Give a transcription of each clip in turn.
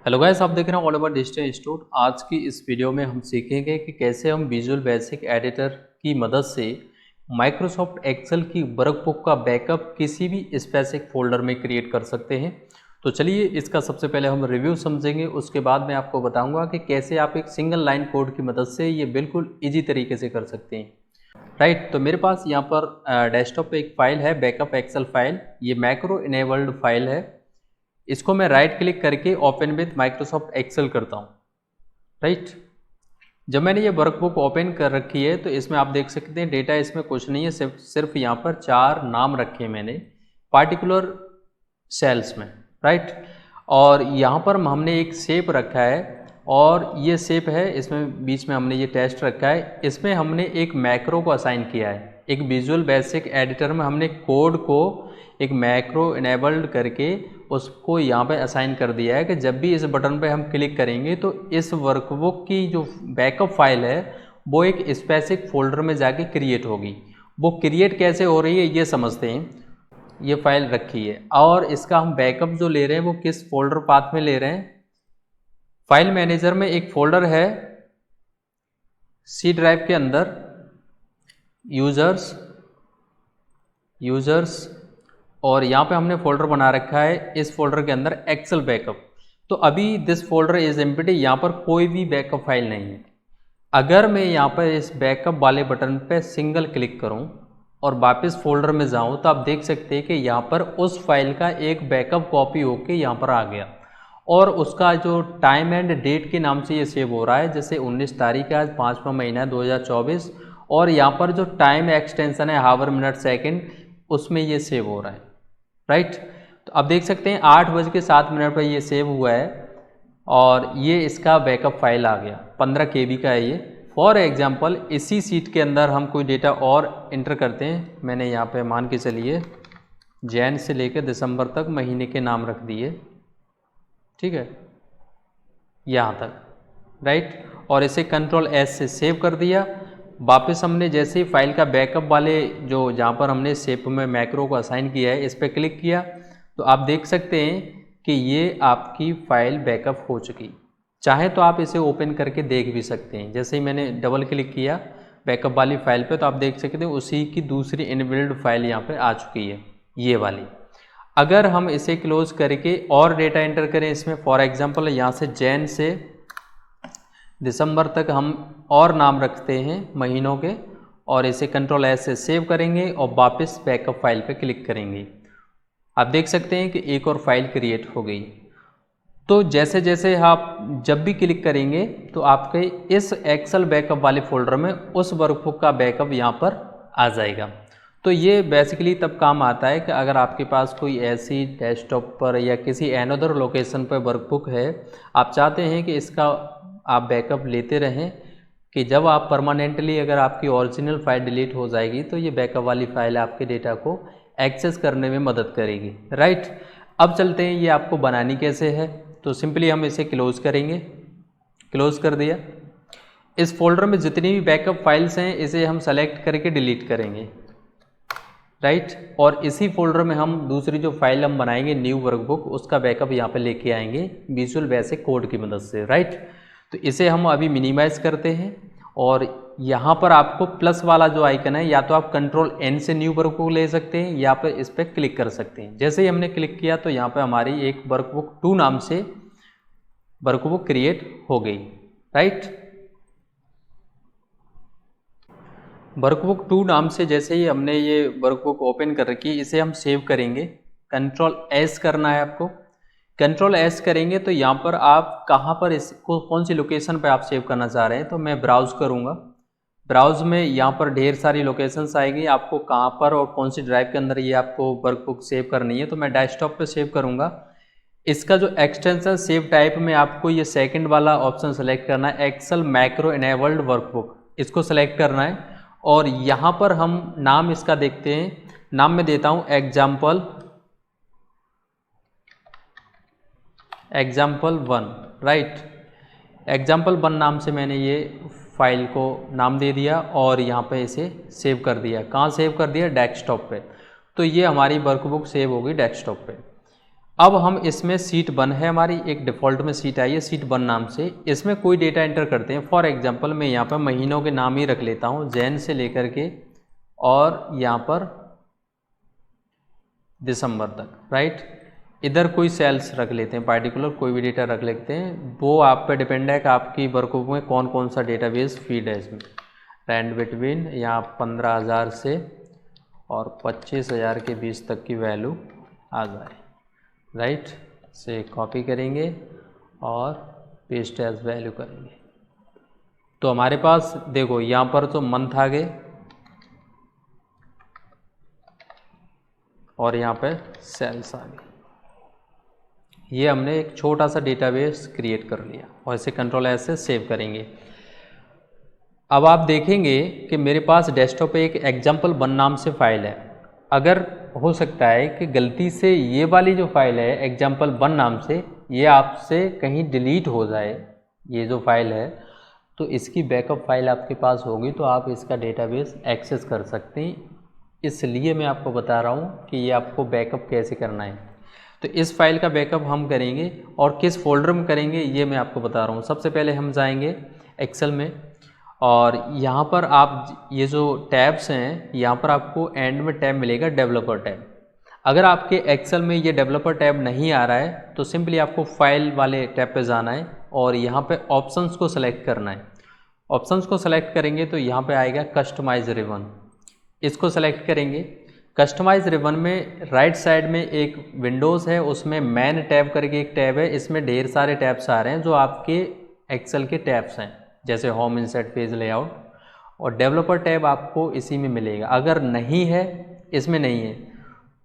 Hello guys, आप देख रहे हैं ऑल ओवर डिजिटल इंस्टीट्यूट। आज की इस वीडियो में हम सीखेंगे कि कैसे हम विजुअल बेसिक एडिटर की मदद से माइक्रोसॉफ्ट एक्सेल की वर्कबुक का बैकअप किसी भी स्पेसिफिक फोल्डर में क्रिएट कर सकते हैं। तो चलिए इसका सबसे पहले हम रिव्यू समझेंगे, उसके बाद मैं आपको बताऊंगा कि कैसे आप एक सिंगल लाइन कोड की मदद से ये बिल्कुल ईजी तरीके से कर सकते हैं। राइट, तो मेरे पास यहाँ पर डेस्कटॉप पे एक फाइल है, बैकअप एक्सेल फाइल। ये मैक्रो इनेबल्ड फाइल है। इसको मैं राइट क्लिक करके ओपन विथ माइक्रोसॉफ्ट एक्सेल करता हूँ। राइट, जब मैंने ये वर्कबुक ओपन कर रखी है तो इसमें आप देख सकते हैं डेटा इसमें कुछ नहीं है, सिर्फ यहाँ पर 4 नाम रखे हैं मैंने पार्टिकुलर सेल्स में। राइट, और यहाँ पर हमने एक शेप रखा है और ये शेप है, इसमें बीच में हमने ये टेस्ट रखा है। इसमें हमने एक मैक्रो को असाइन किया है। एक विजुअल बेसिक एडिटर में हमने कोड को एक मैक्रो इनेबल्ड करके उसको यहाँ पे असाइन कर दिया है कि जब भी इस बटन पे हम क्लिक करेंगे तो इस वर्कबुक की जो बैकअप फाइल है वो एक स्पेसिफिक फोल्डर में जाके क्रिएट होगी। वो क्रिएट कैसे हो रही है ये समझते हैं। ये फाइल रखी है और इसका हम बैकअप जो ले रहे हैं वो किस फोल्डर पाथ में ले रहे हैं। फाइल मैनेजर में एक फोल्डर है सी ड्राइव के अंदर, यूजर्स, और यहाँ पे हमने फोल्डर बना रखा है इस फोल्डर के अंदर एक्सेल बैकअप। तो अभी दिस फोल्डर इज एम्प्टी, यहाँ पर कोई भी बैकअप फाइल नहीं है। अगर मैं यहाँ पर इस बैकअप वाले बटन पे सिंगल क्लिक करूँ और वापस फोल्डर में जाऊँ तो आप देख सकते हैं कि यहाँ पर उस फाइल का एक बैकअप कॉपी होके यहाँ पर आ गया और उसका जो टाइम एंड डेट के नाम से ये सेव हो रहा है, जैसे 19 तारीख है, आज 5वां महीना है 2024, और यहाँ पर जो टाइम एक्सटेंशन है हावर मिनट सेकेंड उसमें ये सेव हो रहा है। राइट, तो आप देख सकते हैं 8:07 पर ये सेव हुआ है और ये इसका बैकअप फाइल आ गया। 15 KB का है ये। फॉर एग्जांपल इसी सीट के अंदर हम कोई डेटा और इंटर करते हैं। मैंने यहाँ पे मान के चलिए जैन से लेकर दिसंबर तक महीने के नाम रख दिए, ठीक है, यहाँ तक। राइट, और इसे Ctrl+S से सेव कर दिया। वापस हमने जैसे ही फाइल का बैकअप वाले जो जहाँ पर हमने शेप में मैक्रो को असाइन किया है इस पर क्लिक किया तो आप देख सकते हैं कि ये आपकी फाइल बैकअप हो चुकी। चाहे तो आप इसे ओपन करके देख भी सकते हैं। जैसे ही मैंने डबल क्लिक किया बैकअप वाली फाइल पे तो आप देख सकते हैं उसी की दूसरी इनबिल्ड फाइल यहाँ पे आ चुकी है, ये वाली। अगर हम इसे क्लोज करके और डेटा एंटर करें इसमें, फॉर एग्जाम्पल यहाँ से जैन से दिसंबर तक हम और नाम रखते हैं महीनों के और इसे Ctrl+S से सेव करेंगे और वापस बैकअप फाइल पे क्लिक करेंगे। आप देख सकते हैं कि एक और फाइल क्रिएट हो गई। तो जैसे जैसे आप जब भी क्लिक करेंगे तो आपके इस एक्सेल बैकअप वाले फोल्डर में उस वर्कबुक का बैकअप यहाँ पर आ जाएगा। तो ये बेसिकली तब काम आता है कि अगर आपके पास कोई ऐसी डेस्कटॉप पर या किसी अनदर लोकेशन पर वर्कबुक है, आप चाहते हैं कि इसका आप बैकअप लेते रहें कि जब आप परमानेंटली अगर आपकी ओरिजिनल फाइल डिलीट हो जाएगी तो ये बैकअप वाली फाइल आपके डेटा को एक्सेस करने में मदद करेगी। राइट, अब चलते हैं ये आपको बनानी कैसे है। तो सिंपली हम इसे क्लोज करेंगे। क्लोज कर दिया। इस फोल्डर में जितनी भी बैकअप फाइल्स हैं इसे हम सेलेक्ट करके डिलीट करेंगे। राइट, और इसी फोल्डर में हम दूसरी जो फाइल हम बनाएंगे न्यू वर्कबुक उसका बैकअप यहाँ पे लेके आएंगे विजुअल बेसिक कोड की मदद से। राइट, तो इसे हम अभी मिनिमाइज करते हैं और यहाँ पर आपको प्लस वाला जो आइकन है या तो आप Ctrl+N से न्यू वर्कबुक ले सकते हैं या फिर इस पर क्लिक कर सकते हैं। जैसे ही हमने क्लिक किया तो यहाँ पर हमारी एक वर्कबुक 2 नाम से वर्कबुक क्रिएट हो गई। राइट, वर्कबुक 2 नाम से जैसे ही हमने ये वर्कबुक ओपन कर रखी, इसे हम सेव करेंगे। Ctrl+S करना है आपको। Ctrl+S करेंगे तो यहाँ पर आप कहाँ पर इसको कौन सी लोकेशन पर आप सेव करना चाह रहे हैं, तो मैं ब्राउज़ करूँगा। ब्राउज़ में यहाँ पर ढेर सारी लोकेशंस आएगी, आपको कहाँ पर और कौन सी ड्राइव के अंदर ये आपको वर्कबुक सेव करनी है। तो मैं डेस्कटॉप पे सेव करूँगा। इसका जो एक्सटेंशन सेव टाइप में आपको ये सेकंड वाला ऑप्शन सेलेक्ट करना है, एक्सेल मैक्रो इनेबल्ड वर्कबुक, इसको सेलेक्ट करना है। और यहाँ पर हम नाम इसका देखते हैं। नाम मैं देता हूँ example1। राइट, example1 नाम से मैंने ये फाइल को नाम दे दिया और यहाँ पे इसे सेव कर दिया। कहाँ सेव कर दिया? डेस्कटॉप पे। तो ये हमारी वर्कबुक सेव होगी डेस्कटॉप पे। अब हम इसमें सीट 1 है हमारी, एक डिफ़ॉल्ट में सीट आई है सीट 1 नाम से, इसमें कोई डेटा एंटर करते हैं। फॉर एग्जांपल मैं यहाँ पर महीनों के नाम ही रख लेता हूँ, जैन से लेकर के और यहाँ पर दिसंबर तक, राइट। इधर कोई सेल्स रख लेते हैं, पार्टिकुलर कोई भी डेटा रख लेते हैं, वो आप पे डिपेंड है कि आपकी वर्कबुक में कौन कौन सा डेटाबेस फीड है। इसमें रैंड बिटवीन यहाँ 15,000 से और 25,000 के बीच तक की वैल्यू आ जाए, राइट। से कॉपी करेंगे और पेस्ट एज वैल्यू करेंगे। तो हमारे पास देखो यहाँ पर तो मंथ आ गए और यहाँ पे सेल्स आ गए। ये हमने एक छोटा सा डेटाबेस क्रिएट कर लिया और इसे कंट्रोल एस से सेव करेंगे। अब आप देखेंगे कि मेरे पास डेस्कटॉप पे एक एग्जाम्पल 1 नाम से फाइल है। अगर हो सकता है कि गलती से ये वाली जो फाइल है एग्जाम्पल 1 नाम से, ये आपसे कहीं डिलीट हो जाए, ये जो फाइल है, तो इसकी बैकअप फाइल आपके पास होगी तो आप इसका डेटाबेस एक्सेस कर सकते हैं। इसलिए मैं आपको बता रहा हूँ कि ये आपको बैकअप कैसे करना है। तो इस फाइल का बैकअप हम करेंगे और किस फोल्डर में करेंगे ये मैं आपको बता रहा हूँ। सबसे पहले हम जाएंगे एक्सेल में और यहाँ पर आप ये जो टैब्स हैं, यहाँ पर आपको एंड में टैब मिलेगा डेवलपर टैब। अगर आपके एक्सेल में ये डेवलपर टैब नहीं आ रहा है तो सिंपली आपको फाइल वाले टैब पे जाना है और यहाँ पे ऑप्शंस को सेलेक्ट करना है। ऑप्शंस को सेलेक्ट करेंगे तो यहाँ पे आएगा कस्टमाइज रिबन, इसको सेलेक्ट करेंगे। कस्टमाइज रिबन में राइट साइड में एक विंडोज़ है, उसमें मैन टैब करके एक टैब है, इसमें ढेर सारे टैब्स आ रहे हैं जो आपके एक्सेल के टैब्स हैं, जैसे होम, इंसर्ट, पेज लेआउट, और डेवलपर टैब आपको इसी में मिलेगा। अगर नहीं है, इसमें नहीं है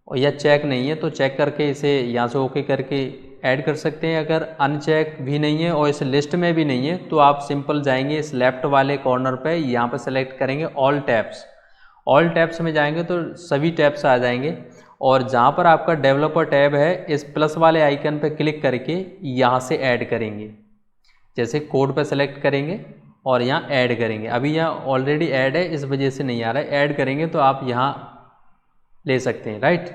और या चेक नहीं है तो चेक करके इसे यहाँ से ओके करके ऐड कर सकते हैं। अगर अनचेक भी नहीं है और इस लिस्ट में भी नहीं है तो आप सिंपल जाएंगे इस लेफ्ट वाले कॉर्नर पे, यहाँ पे सेलेक्ट करेंगे ऑल टैब्स। ऑल टैब्स में जाएंगे तो सभी टैब्स आ जाएंगे और जहाँ पर आपका डेवलपर टैब है इस प्लस वाले आइकन पे क्लिक करके यहाँ से ऐड करेंगे। जैसे कोड पे सेलेक्ट करेंगे और यहाँ ऐड करेंगे। अभी यहाँ ऑलरेडी ऐड है, इस वजह से नहीं आ रहा है। ऐड करेंगे तो आप यहाँ ले सकते हैं, राइट।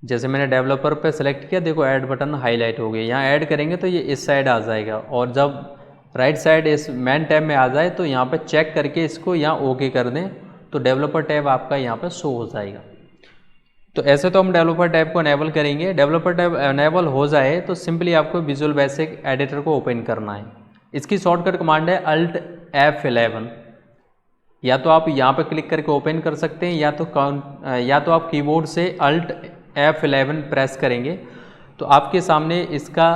जैसे मैंने डेवलपर पे सेलेक्ट किया, देखो ऐड बटन हाईलाइट हो गया। यहाँ ऐड करेंगे तो ये इस साइड आ जाएगा और जब राइट साइड इस मैन टैब में आ जाए तो यहाँ पे चेक करके इसको यहाँ ओके कर दें तो डेवलपर टैब आपका यहाँ पे शो हो जाएगा। तो ऐसे तो हम डेवलपर टैब को एनेबल करेंगे। डेवलपर टैब एनेबल हो जाए तो सिंपली आपको विजुअल बेसिक एडिटर को ओपन करना है। इसकी शॉर्टकट कमांड है अल्ट F11। या तो आप यहाँ पे क्लिक करके ओपन कर सकते हैं या तो आप कीबोर्ड से अल्ट F11 प्रेस करेंगे तो आपके सामने इसका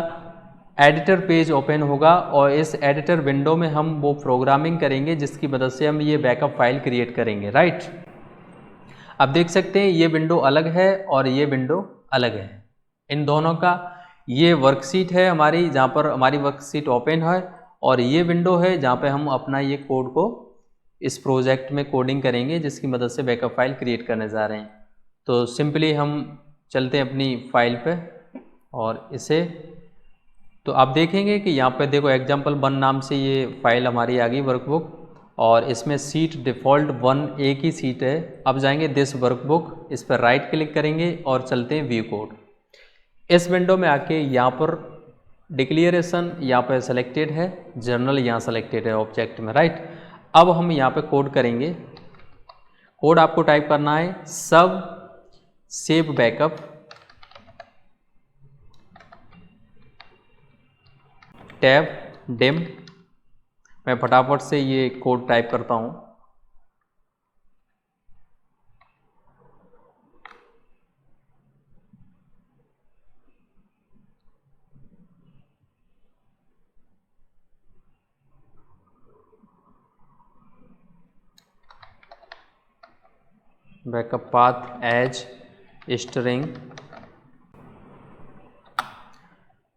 एडिटर पेज ओपन होगा और इस एडिटर विंडो में हम वो प्रोग्रामिंग करेंगे जिसकी मदद से हम ये बैकअप फाइल क्रिएट करेंगे, राइट। अब देख सकते हैं ये विंडो अलग है और ये विंडो अलग है। इन दोनों का ये वर्कशीट है हमारी, जहाँ पर हमारी वर्कशीट ओपन है, और ये विंडो है जहाँ पे हम अपना ये कोड को इस प्रोजेक्ट में कोडिंग करेंगे जिसकी मदद से बैकअप फाइल क्रिएट करने जा रहे हैं। तो सिंपली हम चलते हैं अपनी फाइल पे और इसे, तो आप देखेंगे कि यहाँ पे देखो example1 नाम से ये फाइल हमारी आ गई वर्कबुक, और इसमें सीट डिफ़ॉल्ट 1 एक ही सीट है। अब जाएंगे दिस वर्कबुक, इस पर राइट क्लिक करेंगे और चलते हैं व्यू कोड। इस विंडो में आके यहाँ पर डिक्लेरेशन यहाँ पर सेलेक्टेड है, जर्नल यहाँ सेलेक्टेड है ऑब्जेक्ट में, राइट। अब हम यहाँ पे कोड करेंगे। कोड आपको टाइप करना है सब सेव बैकअप टैब डिम। मैं फटाफट से ये कोड टाइप करता हूँ। Backup path as string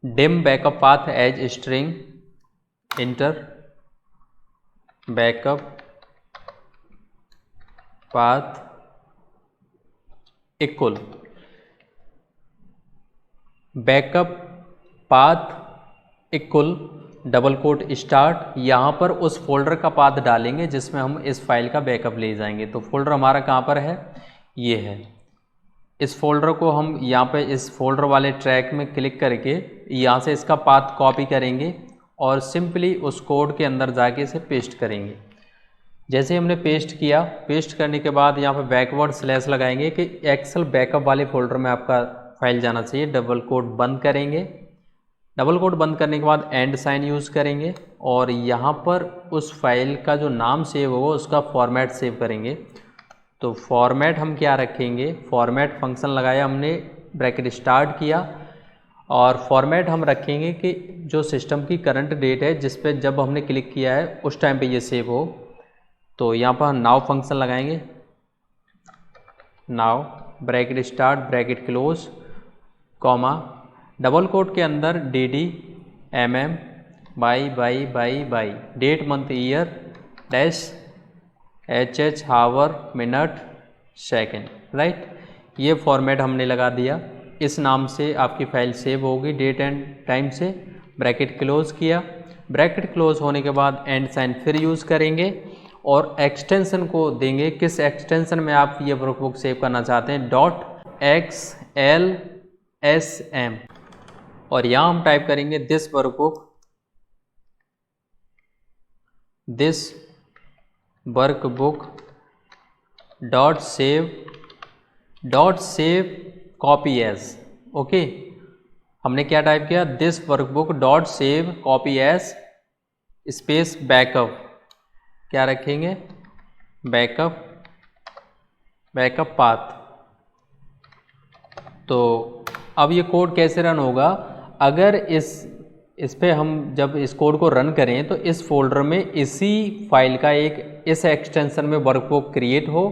dim backup path as string enter backup path equal backup path equal double quote start. यहाँ पर उस फोल्डर का पाथ डालेंगे जिसमें हम इस फाइल का बैकअप ले जाएंगे। तो फोल्डर हमारा कहाँ पर है, ये है। इस फोल्डर को हम यहाँ पे इस फोल्डर वाले ट्रैक में क्लिक करके यहाँ से इसका पाथ कॉपी करेंगे और सिंपली उस कोड के अंदर जाके इसे पेस्ट करेंगे। जैसे हमने पेस्ट किया, पेस्ट करने के बाद यहाँ पे बैकवर्ड स्लैश लगाएंगे कि एक्सेल बैकअप वाले फोल्डर में आपका फाइल जाना चाहिए। डबल कोट बंद करेंगे। डबल कोट बंद करने के बाद एंड साइन यूज़ करेंगे और यहाँ पर उस फाइल का जो नाम सेव होगा उसका फॉर्मेट सेव करेंगे। तो फॉर्मेट हम क्या रखेंगे, फॉर्मेट फंक्शन लगाया हमने, ब्रैकेट स्टार्ट किया और फॉर्मेट हम रखेंगे कि जो सिस्टम की करंट डेट है जिस पे जब हमने क्लिक किया है उस टाइम पे ये सेव हो। तो यहाँ पर हम नाउ फंक्शन लगाएंगे। Now bracket start bracket close comma double quote के अंदर dd mm by date month year dash HH hour minute second, right. ये फॉर्मेट हमने लगा दिया। इस नाम से आपकी फ़ाइल सेव होगी डेट एंड टाइम से। ब्रैकेट क्लोज़ किया। ब्रैकेट क्लोज़ होने के बाद एंड साइन फिर यूज़ करेंगे और एक्सटेंशन को देंगे। किस एक्सटेंशन में आप ये वर्कबुक सेव करना चाहते हैं, .xlsm और यहाँ हम टाइप करेंगे this workbook .save copy as. Okay, हमने क्या टाइप किया, this workbook .save copy as space backup, क्या रखेंगे, बैकअप पाथ। तो अब ये कोड कैसे रन होगा, अगर इस पे हम जब इस कोड को रन करें तो इस फोल्डर में इसी फाइल का एक इस एक्सटेंशन में वर्कबुक क्रिएट हो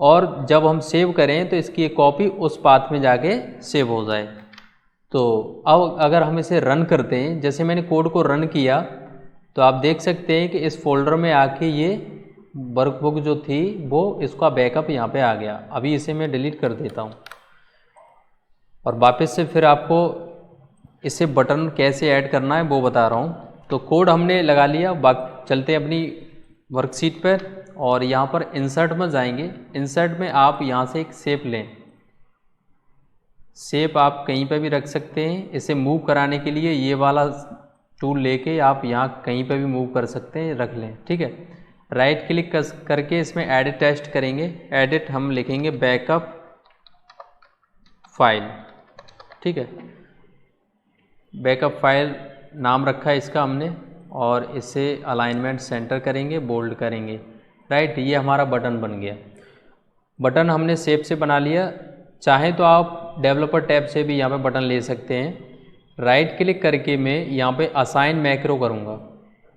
और जब हम सेव करें तो इसकी एक कॉपी उस पाथ में जाके सेव हो जाए। तो अब अगर हम इसे रन करते हैं, जैसे मैंने कोड को रन किया तो आप देख सकते हैं कि इस फोल्डर में आके ये वर्कबुक जो थी वो इसका बैकअप यहाँ पे आ गया। अभी इसे मैं डिलीट कर देता हूँ और वापस से फिर आपको इसे बटन कैसे ऐड करना है वो बता रहा हूँ। तो कोड हमने लगा लिया, चलते हैं अपनी वर्कशीट पर और यहाँ पर इंसर्ट में जाएंगे। इंसर्ट में आप यहाँ से एक शेप लें। शेप आप कहीं पर भी रख सकते हैं। इसे मूव कराने के लिए ये वाला टूल लेके आप यहाँ कहीं पर भी मूव कर सकते हैं, रख लें, ठीक है। राइट क्लिक करके इसमें एडिट टेक्स्ट करेंगे। एडिट हम लिखेंगे बैकअप फाइल, ठीक है। बैकअप फाइल नाम रखा है इसका हमने और इसे अलाइनमेंट सेंटर करेंगे, बोल्ड करेंगे, राइट। ये हमारा बटन बन गया। बटन हमने शेप से बना लिया। चाहे तो आप डेवलपर टैब से भी यहाँ पे बटन ले सकते हैं। राइट क्लिक करके मैं यहाँ पे असाइन मैक्रो करूँगा।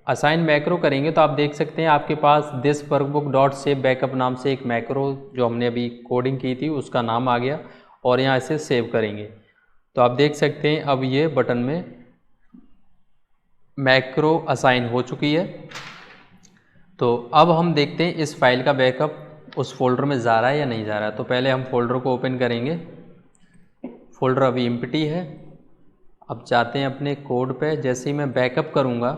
असाइन मैक्रो करेंगे तो आप देख सकते हैं आपके पास दिस वर्कबुक .save बैकअप नाम से एक मैक्रो जो हमने अभी कोडिंग की थी उसका नाम आ गया और यहाँ इसे सेव करेंगे। तो आप देख सकते हैं अब ये बटन में मैक्रो असाइन हो चुकी है। तो अब हम देखते हैं इस फाइल का बैकअप उस फोल्डर में जा रहा है या नहीं जा रहा है। तो पहले हम फोल्डर को ओपन करेंगे। फोल्डर अभी एम्प्टी है। अब जाते हैं अपने कोड पे। जैसे ही मैं बैकअप करूँगा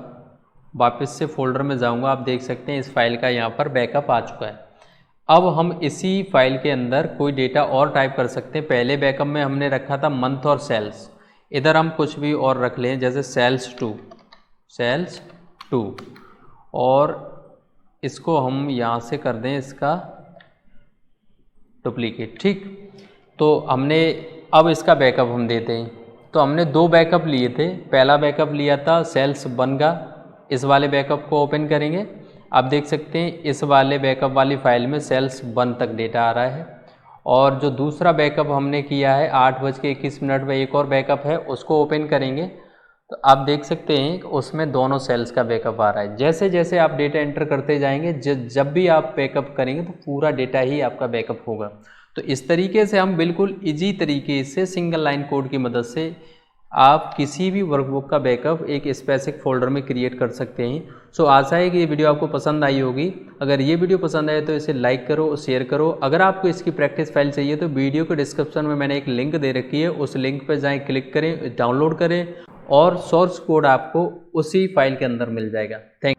वापस से फोल्डर में जाऊँगा, आप देख सकते हैं इस फाइल का यहाँ पर बैकअप आ चुका है। अब हम इसी फाइल के अंदर कोई डेटा और टाइप कर सकते हैं। पहले बैकअप में हमने रखा था मंथ और सेल्स, इधर हम कुछ भी और रख लें, जैसे सेल्स टू और इसको हम यहाँ से कर दें इसका डुप्लीकेट, ठीक। तो हमने अब इसका बैकअप हम देते हैं। तो हमने दो बैकअप लिए थे। पहला बैकअप लिया था सेल्स 1 का। इस वाले बैकअप को ओपन करेंगे। आप देख सकते हैं इस वाले बैकअप वाली फाइल में सेल्स 1 तक डेटा आ रहा है। और जो दूसरा बैकअप हमने किया है 8:21 में एक और बैकअप है, उसको ओपन करेंगे तो आप देख सकते हैं कि उसमें दोनों सेल्स का बैकअप आ रहा है। जैसे जैसे आप डेटा एंटर करते जाएंगे, जब भी आप बैकअप करेंगे तो पूरा डेटा ही आपका बैकअप होगा। तो इस तरीके से हम बिल्कुल इजी तरीके से सिंगल लाइन कोड की मदद से आप किसी भी वर्कबुक का बैकअप एक स्पेसिफिक फोल्डर में क्रिएट कर सकते हैं। सो आशा है कि ये वीडियो आपको पसंद आई होगी। अगर ये वीडियो पसंद आए तो इसे लाइक करो, शेयर करो। अगर आपको इसकी प्रैक्टिस फाइल चाहिए तो वीडियो के डिस्क्रिप्शन में मैंने एक लिंक दे रखी है, उस लिंक पर जाएं, क्लिक करें, डाउनलोड करें और सोर्स कोड आपको उसी फाइल के अंदर मिल जाएगा। थैंक